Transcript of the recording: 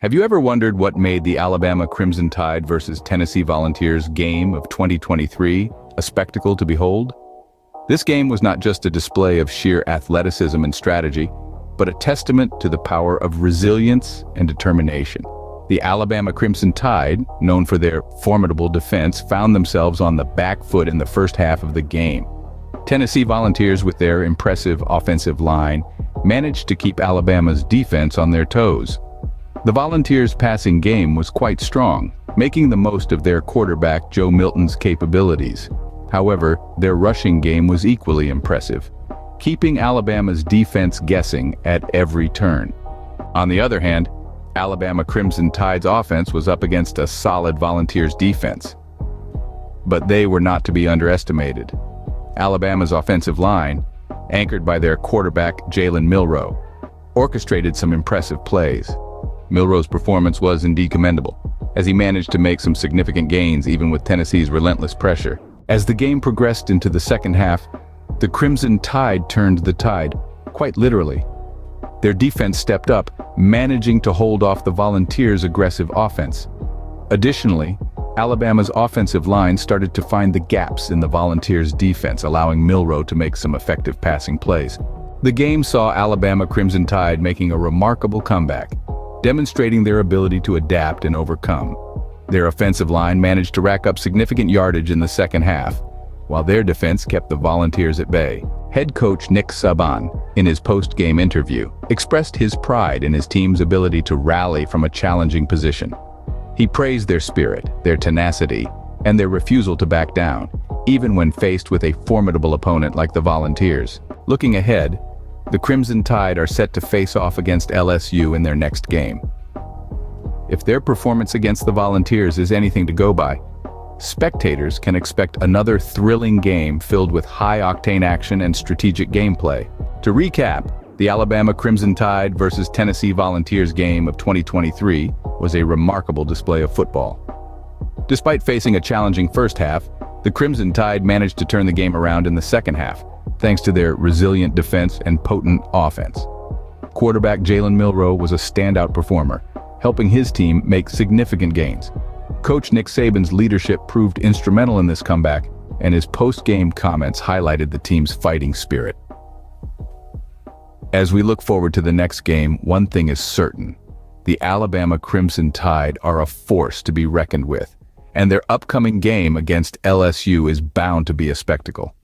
Have you ever wondered what made the Alabama Crimson Tide versus Tennessee Volunteers game of 2023 a spectacle to behold? This game was not just a display of sheer athleticism and strategy, but a testament to the power of resilience and determination. The Alabama Crimson Tide, known for their formidable defense, found themselves on the back foot in the first half of the game. Tennessee Volunteers, with their impressive offensive line, managed to keep Alabama's defense on their toes. The Volunteers' passing game was quite strong, making the most of their quarterback Joe Milton's capabilities. However, their rushing game was equally impressive, keeping Alabama's defense guessing at every turn. On the other hand, Alabama Crimson Tide's offense was up against a solid Volunteers defense. But they were not to be underestimated. Alabama's offensive line, anchored by their quarterback Jalen Milroe, orchestrated some impressive plays. Milroe's performance was indeed commendable, as he managed to make some significant gains even with Tennessee's relentless pressure. As the game progressed into the second half, the Crimson Tide turned the tide, quite literally. Their defense stepped up, managing to hold off the Volunteers' aggressive offense. Additionally, Alabama's offensive line started to find the gaps in the Volunteers' defense, allowing Milroe to make some effective passing plays. The game saw Alabama Crimson Tide making a remarkable comeback, demonstrating their ability to adapt and overcome. Their offensive line managed to rack up significant yardage in the second half, while their defense kept the Volunteers at bay. Head coach Nick Saban, in his post-game interview, expressed his pride in his team's ability to rally from a challenging position. He praised their spirit, their tenacity, and their refusal to back down, even when faced with a formidable opponent like the Volunteers. Looking ahead, the Crimson Tide are set to face off against LSU in their next game. If their performance against the Volunteers is anything to go by, spectators can expect another thrilling game filled with high-octane action and strategic gameplay. To recap, the Alabama Crimson Tide versus Tennessee Volunteers game of 2023 was a remarkable display of football. Despite facing a challenging first half, the Crimson Tide managed to turn the game around in the second half, thanks to their resilient defense and potent offense. Quarterback Jalen Milroe was a standout performer, helping his team make significant gains. Coach Nick Saban's leadership proved instrumental in this comeback, and his post-game comments highlighted the team's fighting spirit. As we look forward to the next game, one thing is certain: the Alabama Crimson Tide are a force to be reckoned with, and their upcoming game against LSU is bound to be a spectacle.